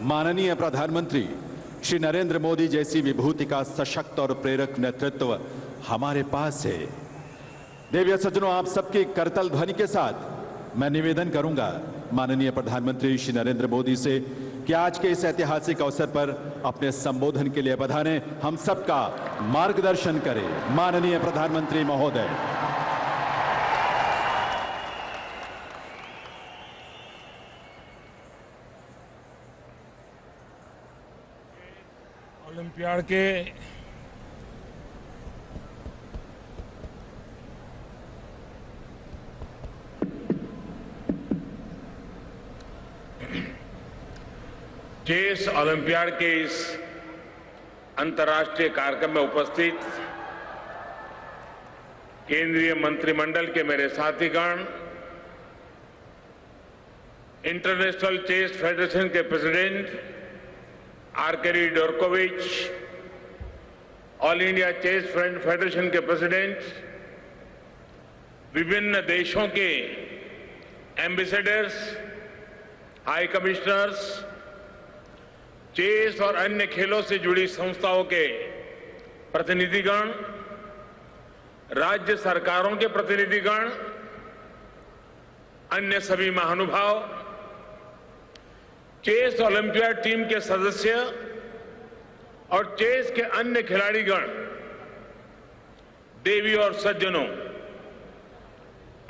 माननीय प्रधानमंत्री श्री नरेंद्र मोदी जैसी विभूति का सशक्त और प्रेरक नेतृत्व हमारे पास है। देवीय सज्जनों, आप सबकी करतल ध्वनि के साथ मैं निवेदन करूंगा माननीय प्रधानमंत्री श्री नरेंद्र मोदी से कि आज के इस ऐतिहासिक अवसर पर अपने संबोधन के लिए बधाने हम सबका मार्गदर्शन करें। माननीय प्रधानमंत्री महोदय। ओलंपियाड के चेस ओलंपियाड के इस अंतर्राष्ट्रीय कार्यक्रम में उपस्थित केंद्रीय मंत्रिमंडल के मेरे साथीगण, इंटरनेशनल चेस फेडरेशन के president Arkady Dvorkovich, all India chess federation के प्रेसिडेंट, विभिन्न देशों के एम्बेसडर्स, हाई कमिश्नर्स, चेस और अन्य खेलों से जुड़ी संस्थाओं के प्रतिनिधिगण, राज्य सरकारों के प्रतिनिधिगण, अन्य सभी महानुभाव, चेस ओलंपियाड टीम के सदस्य और चेस के अन्य खिलाड़ीगण, देवी और सज्जनों,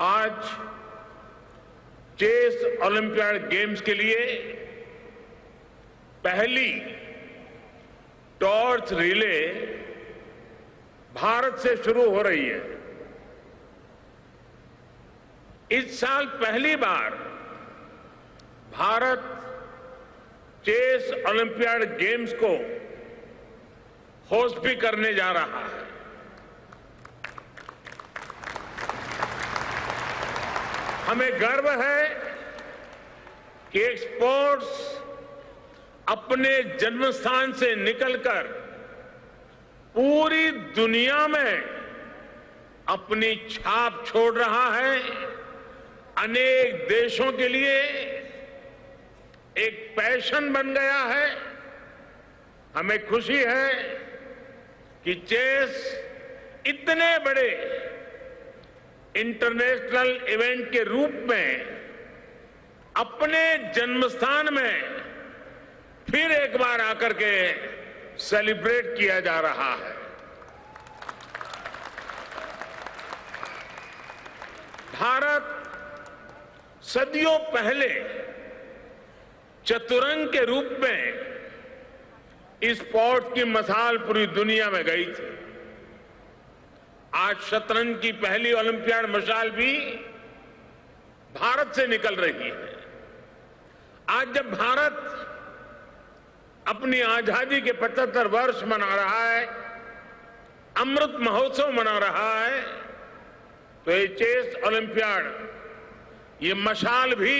आज चेस ओलंपियाड गेम्स के लिए पहली टॉर्च रिले भारत से शुरू हो रही है। इस साल पहली बार भारत चेस ओलंपियाड गेम्स को होस्ट भी करने जा रहा है। हमें गर्व है कि स्पोर्ट्स अपने जन्मस्थान से निकलकर पूरी दुनिया में अपनी छाप छोड़ रहा है। अनेक देशों के लिए एक पैशन बन गया है। हमें खुशी है कि चेस इतने बड़े इंटरनेशनल इवेंट के रूप में अपने जन्मस्थान में फिर एक बार आकर के सेलिब्रेट किया जा रहा है। भारत सदियों पहले चतुरंग के रूप में इस स्पोर्ट की मसाल पूरी दुनिया में गई थी। आज शतरंज की पहली ओलंपियाड मशाल भी भारत से निकल रही है। आज जब भारत अपनी आजादी के 75 वर्ष मना रहा है, अमृत महोत्सव मना रहा है, तो ये चेस ओलंपियाड, ये मशाल भी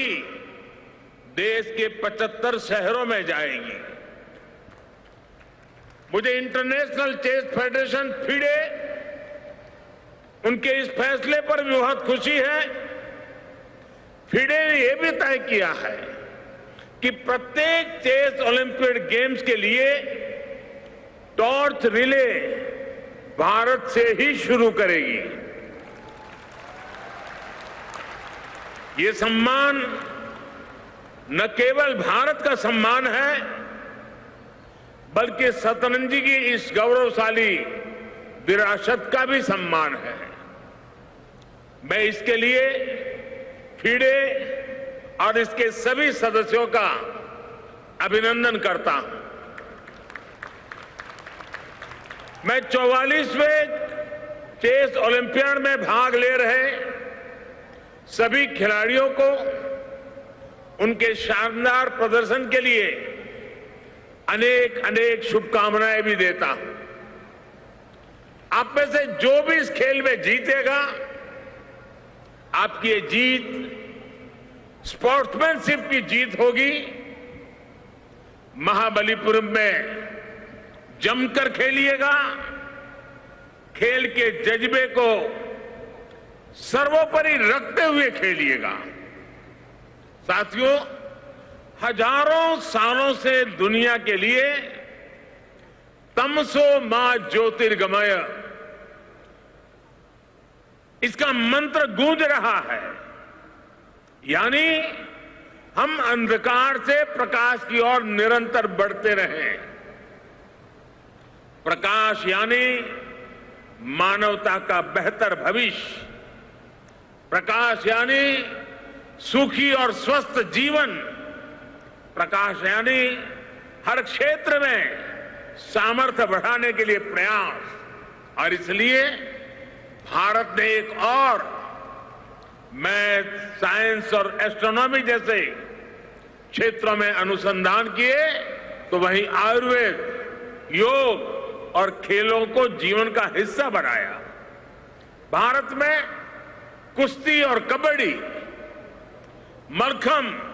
देश के 75 शहरों में जाएगी। मुझे इंटरनेशनल चेस फेडरेशन फिडे, उनके इस फैसले पर भी बहुत खुशी है। फिडे ने यह भी तय किया है कि प्रत्येक चेस ओलंपियाड गेम्स के लिए टॉर्च रिले भारत से ही शुरू करेगी। ये सम्मान न केवल भारत का सम्मान है, बल्कि शतरंज की इस गौरवशाली विरासत का भी सम्मान है। मैं इसके लिए फिडे और इसके सभी सदस्यों का अभिनंदन करता हूं। मैं 44वें चेस ओलंपियाड में भाग ले रहे सभी खिलाड़ियों को उनके शानदार प्रदर्शन के लिए अनेक अनेक शुभकामनाएं भी देता हूं। आप में से जो भी इस खेल में जीतेगा, आपकी ये जीत स्पोर्ट्समैनशिप की जीत होगी। महाबलीपुरम में जमकर खेलिएगा, खेल के जज्बे को सर्वोपरि रखते हुए खेलिएगा। साथियों, हजारों सालों से दुनिया के लिए तमसो मां ज्योतिर्गमय, इसका मंत्र गूंज रहा है। यानी हम अंधकार से प्रकाश की ओर निरंतर बढ़ते रहें। प्रकाश यानी मानवता का बेहतर भविष्य, प्रकाश यानी सुखी और स्वस्थ जीवन, प्रकाश यानी हर क्षेत्र में सामर्थ्य बढ़ाने के लिए प्रयास। और इसलिए भारत ने एक और मैथ, साइंस और एस्ट्रोनॉमी जैसे क्षेत्रों में अनुसंधान किए तो वहीं आयुर्वेद, योग और खेलों को जीवन का हिस्सा बनाया। भारत में कुश्ती और कबड्डी, मलखंब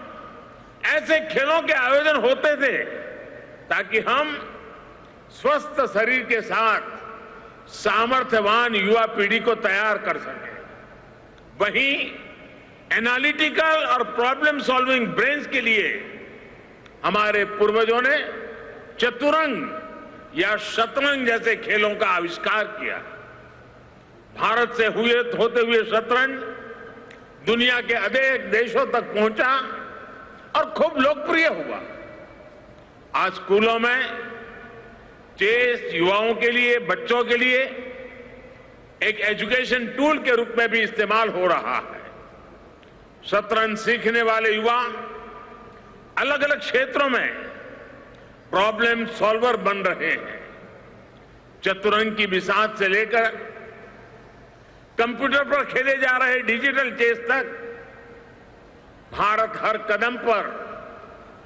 ऐसे खेलों के आयोजन होते थे ताकि हम स्वस्थ शरीर के साथ सामर्थ्यवान युवा पीढ़ी को तैयार कर सकें। वहीं एनालिटिकल और प्रॉब्लम सॉल्विंग ब्रेन्स के लिए हमारे पूर्वजों ने चतुरंग या शतरंज जैसे खेलों का आविष्कार किया। भारत से होते हुए शतरंज दुनिया के अनेक देशों तक पहुंचा और खूब लोकप्रिय हुआ। आज स्कूलों में चेस युवाओं के लिए, बच्चों के लिए एक एजुकेशन टूल के रूप में भी इस्तेमाल हो रहा है। शतरंज सीखने वाले युवा अलग अलग क्षेत्रों में प्रॉब्लम सॉल्वर बन रहे हैं। चतुरंग की बिसात से लेकर कंप्यूटर पर खेले जा रहे डिजिटल चेस तक भारत हर कदम पर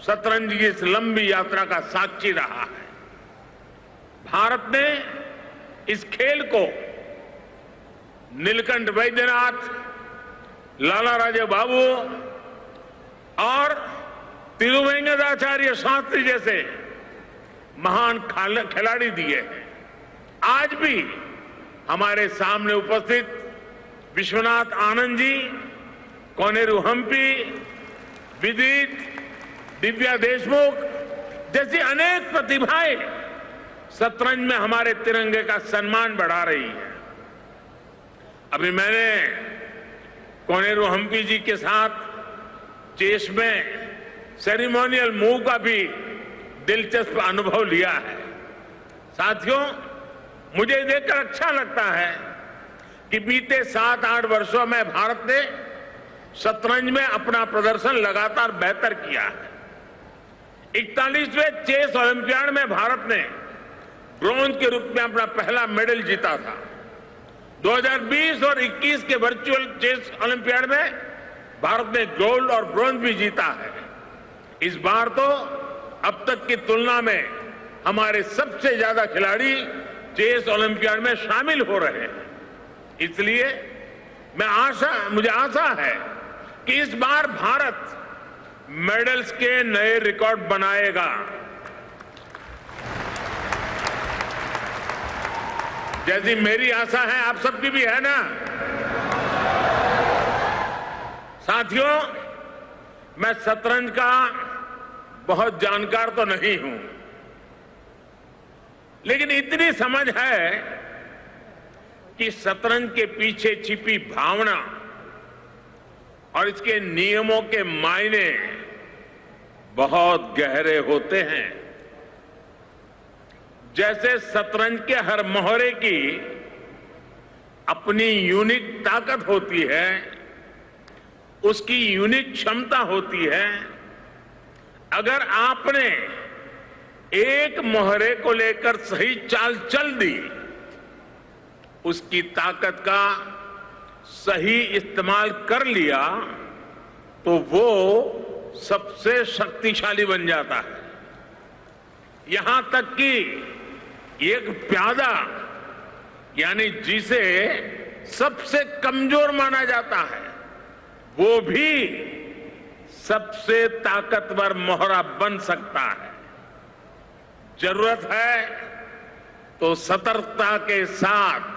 शतरंज की इस लंबी यात्रा का साक्षी रहा है। भारत ने इस खेल को नीलकंठ वैद्यनाथ, लाला राजे बाबू और तिरुवेंकटाचार्य शास्त्री जैसे महान खिलाड़ी दिए हैं। आज भी हमारे सामने उपस्थित विश्वनाथ आनंद जी, कोनेरू हम्पी, विदित, दिव्या देशमुख जैसी अनेक प्रतिभाएं शतरंज में हमारे तिरंगे का सम्मान बढ़ा रही है। अभी मैंने कोनेरू हम्पी जी के साथ चेस में सेरेमोनियल मूव का भी दिलचस्प अनुभव लिया है। साथियों, मुझे देखकर अच्छा लगता है कि बीते 7-8 वर्षों में भारत ने शतरंज में अपना प्रदर्शन लगातार बेहतर किया है। 41वें चेस ओलंपियाड में भारत ने ब्रॉन्ज के रूप में अपना पहला मेडल जीता था। 2020 और 21 के वर्चुअल चेस ओलंपियाड में भारत ने गोल्ड और ब्रॉन्ज भी जीता है। इस बार तो अब तक की तुलना में हमारे सबसे ज्यादा खिलाड़ी चेस ओलंपियाड में शामिल हो रहे हैं। इसलिए मुझे आशा है कि इस बार भारत मेडल्स के नए रिकॉर्ड बनाएगा। जैसी मेरी आशा है आप सबकी भी है ना। साथियों, मैं शतरंज का बहुत जानकार तो नहीं हूं, लेकिन इतनी समझ है कि शतरंज के पीछे छिपी भावना और इसके नियमों के मायने बहुत गहरे होते हैं। जैसे शतरंज के हर मोहरे की अपनी यूनिक ताकत होती है, उसकी यूनिक क्षमता होती है। अगर आपने एक मोहरे को लेकर सही चाल चल दी, उसकी ताकत का सही इस्तेमाल कर लिया, तो वो सबसे शक्तिशाली बन जाता है। यहां तक कि एक प्यादा यानी जिसे सबसे कमजोर माना जाता है, वो भी सबसे ताकतवर मोहरा बन सकता है। जरूरत है तो सतर्कता के साथ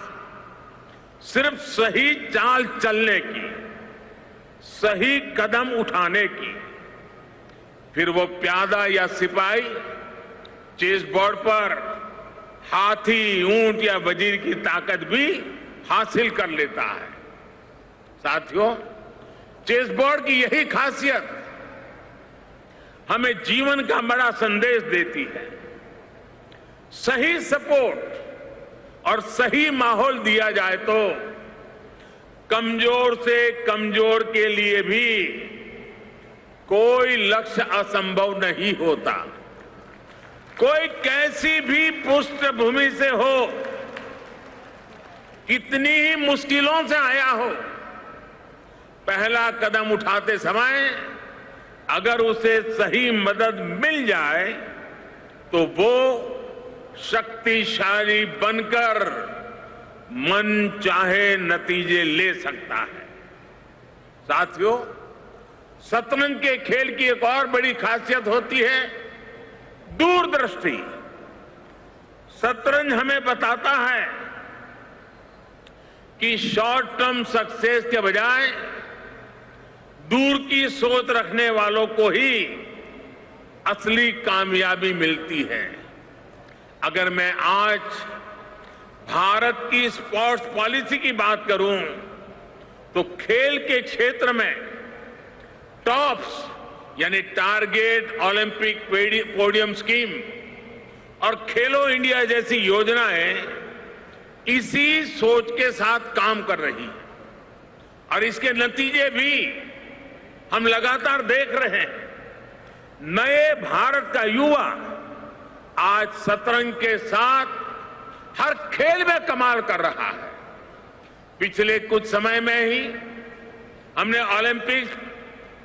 सिर्फ सही चाल चलने की, सही कदम उठाने की, फिर वो प्यादा या सिपाही चेस बोर्ड पर हाथी, ऊंट या वजीर की ताकत भी हासिल कर लेता है। साथियों, चेस बोर्ड की यही खासियत हमें जीवन का बड़ा संदेश देती है। सही सपोर्ट और सही माहौल दिया जाए तो कमजोर से कमजोर के लिए भी कोई लक्ष्य असंभव नहीं होता। कोई कैसी भी पृष्ठभूमि से हो, कितनी ही मुश्किलों से आया हो, पहला कदम उठाते समय अगर उसे सही मदद मिल जाए तो वो शक्तिशाली बनकर मन चाहे नतीजे ले सकता है। साथियों, शतरंज के खेल की एक और बड़ी खासियत होती है दूरदृष्टि। शतरंज हमें बताता है कि शॉर्ट टर्म सक्सेस के बजाय दूर की सोच रखने वालों को ही असली कामयाबी मिलती है। अगर मैं आज भारत की स्पोर्ट्स पॉलिसी की बात करूं तो खेल के क्षेत्र में टॉप्स यानी टारगेट ओलंपिक पोडियम स्कीम और खेलो इंडिया जैसी योजनाएं इसी सोच के साथ काम कर रही हैं और इसके नतीजे भी हम लगातार देख रहे हैं। नए भारत का युवा आज शतरंज के साथ हर खेल में कमाल कर रहा है। पिछले कुछ समय में ही हमने ओलंपिक्स,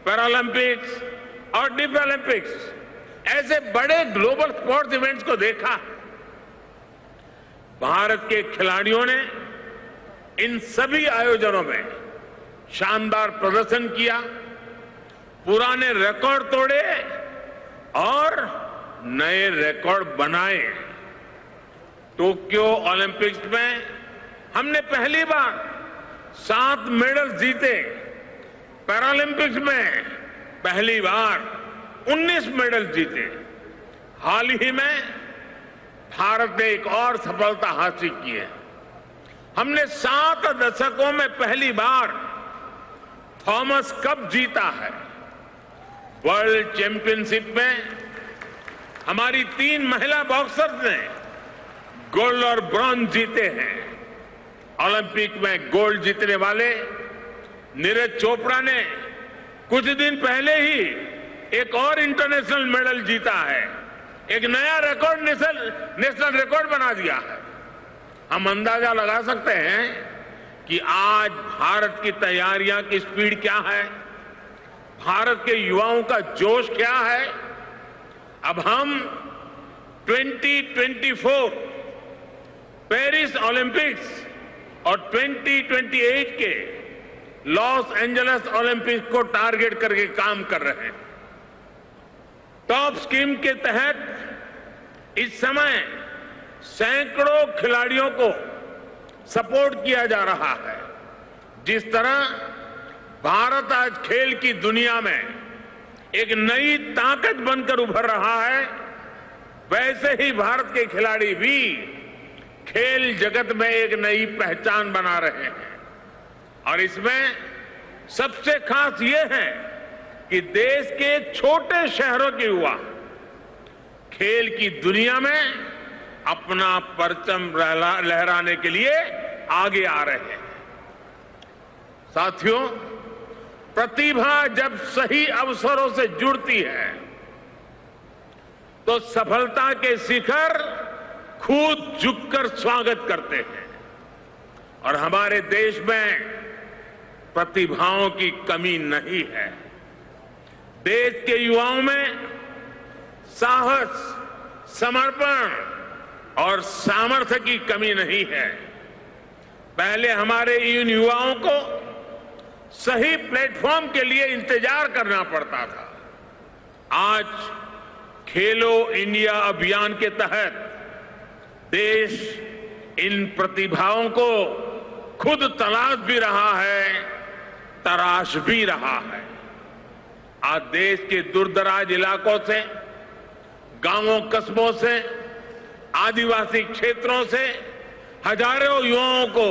पैरालंपिक्स और डिफ ओलंपिक्स ऐसे बड़े ग्लोबल स्पोर्ट्स इवेंट्स को देखा। भारत के खिलाड़ियों ने इन सभी आयोजनों में शानदार प्रदर्शन किया, पुराने रिकॉर्ड तोड़े और नए रिकॉर्ड बनाए। टोक्यो ओलंपिक्स में हमने पहली बार 7 मेडल जीते, पैरालंपिक्स में पहली बार 19 मेडल जीते। हाल ही में भारत ने एक और सफलता हासिल की है। हमने 7 दशकों में पहली बार थॉमस कप जीता है। वर्ल्ड चैंपियनशिप में हमारी 3 महिला बॉक्सर्स ने गोल्ड और ब्रॉन्ज जीते हैं। ओलंपिक में गोल्ड जीतने वाले नीरज चोपड़ा ने कुछ दिन पहले ही एक और इंटरनेशनल मेडल जीता है, एक नया रिकॉर्ड नेशनल रिकॉर्ड बना दिया है। हम अंदाजा लगा सकते हैं कि आज भारत की तैयारियां की स्पीड क्या है, भारत के युवाओं का जोश क्या है। अब हम 2024 पेरिस ओलंपिक्स और 2028 के लॉस एंजलिस ओलंपिक्स को टारगेट करके काम कर रहे हैं। टॉप स्कीम के तहत इस समय सैकड़ों खिलाड़ियों को सपोर्ट किया जा रहा है। जिस तरह भारत आज खेल की दुनिया में एक नई ताकत बनकर उभर रहा है, वैसे ही भारत के खिलाड़ी भी खेल जगत में एक नई पहचान बना रहे हैं। और इसमें सबसे खास ये है कि देश के छोटे शहरों के युवा खेल की दुनिया में अपना परचम लहराने के लिए आगे आ रहे हैं। साथियों, प्रतिभा जब सही अवसरों से जुड़ती है तो सफलता के शिखर खुद झुककर स्वागत करते हैं। और हमारे देश में प्रतिभाओं की कमी नहीं है। देश के युवाओं में साहस, समर्पण और सामर्थ्य की कमी नहीं है। पहले हमारे इन युवाओं को सही प्लेटफॉर्म के लिए इंतजार करना पड़ता था। आज खेलो इंडिया अभियान के तहत देश इन प्रतिभाओं को खुद तलाश भी रहा है, तराश भी रहा है। आज देश के दूरदराज इलाकों से, गांवों कस्बों से, आदिवासी क्षेत्रों से हजारों युवाओं को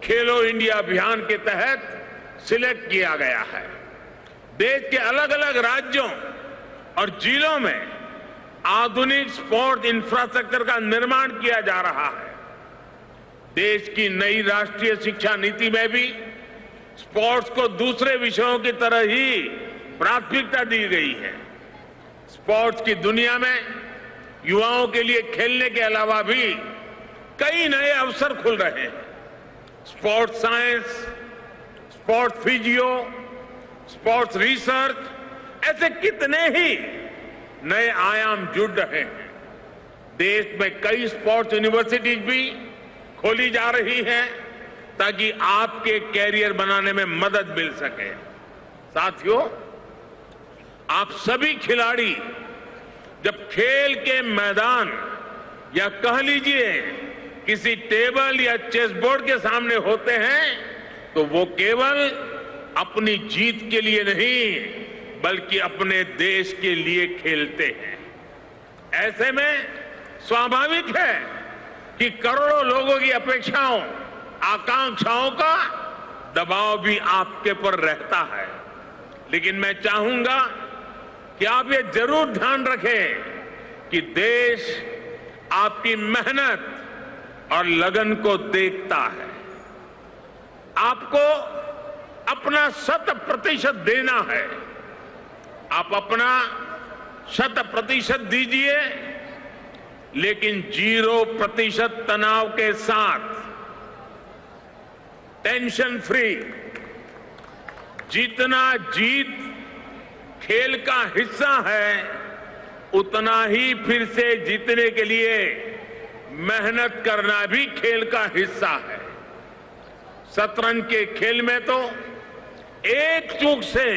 खेलो इंडिया अभियान के तहत सिलेक्ट किया गया है। देश के अलग अलग राज्यों और जिलों में आधुनिक स्पोर्ट्स इंफ्रास्ट्रक्चर का निर्माण किया जा रहा है। देश की नई राष्ट्रीय शिक्षा नीति में भी स्पोर्ट्स को दूसरे विषयों की तरह ही प्राथमिकता दी गई है। स्पोर्ट्स की दुनिया में युवाओं के लिए खेलने के अलावा भी कई नए अवसर खुल रहे हैं। Sports science, sports physio, sports research, ऐसे कितने ही नए आयाम जुड़ रहे हैं। देश में कई स्पोर्ट्स यूनिवर्सिटीज भी खोली जा रही हैं ताकि आपके कैरियर बनाने में मदद मिल सके। साथियों, आप सभी खिलाड़ी जब खेल के मैदान या कह लीजिए किसी टेबल या चेस बोर्ड के सामने होते हैं तो वो केवल अपनी जीत के लिए नहीं बल्कि अपने देश के लिए खेलते हैं। ऐसे में स्वाभाविक है कि करोड़ों लोगों की अपेक्षाओं, आकांक्षाओं का दबाव भी आपके पर रहता है। लेकिन मैं चाहूंगा कि आप ये जरूर ध्यान रखें कि देश आपकी मेहनत और लगन को देखता है। आपको अपना 100% देना है। आप अपना 100% दीजिए, लेकिन 0% तनाव के साथ, टेंशन फ्री। जितना जीत खेल का हिस्सा है उतना ही फिर से जीतने के लिए मेहनत करना भी खेल का हिस्सा है। शतरंज के खेल में तो एक चूक से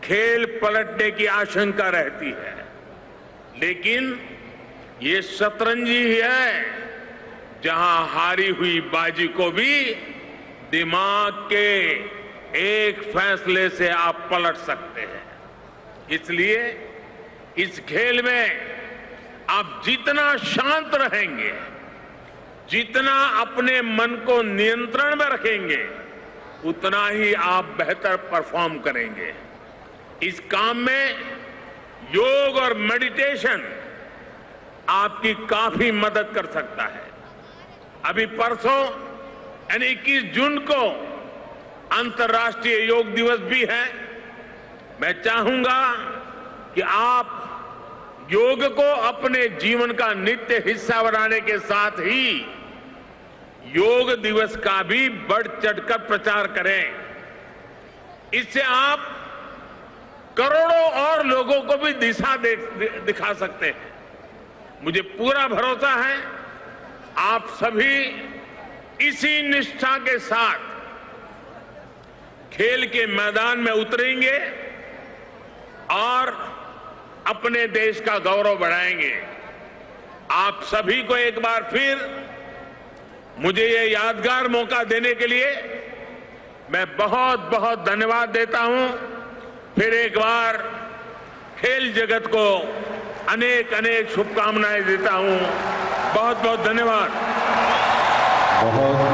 खेल पलटने की आशंका रहती है, लेकिन ये शतरंज ही है जहां हारी हुई बाजी को भी दिमाग के एक फैसले से आप पलट सकते हैं। इसलिए इस खेल में आप जितना शांत रहेंगे, जितना अपने मन को नियंत्रण में रखेंगे, उतना ही आप बेहतर परफॉर्म करेंगे। इस काम में योग और मेडिटेशन आपकी काफी मदद कर सकता है। अभी परसों यानी 21 जून को अंतर्राष्ट्रीय योग दिवस भी है। मैं चाहूंगा कि आप योग को अपने जीवन का नित्य हिस्सा बनाने के साथ ही योग दिवस का भी बढ़ चढ़कर प्रचार करें। इससे आप करोड़ों और लोगों को भी दिशा दिखा सकते हैं। मुझे पूरा भरोसा है आप सभी इसी निष्ठा के साथ खेल के मैदान में उतरेंगे और अपने देश का गौरव बढ़ाएंगे। आप सभी को एक बार फिर मुझे ये यादगार मौका देने के लिए मैं बहुत बहुत धन्यवाद देता हूं। फिर एक बार खेल जगत को अनेक अनेक शुभकामनाएं देता हूं। बहुत बहुत धन्यवाद। बहुत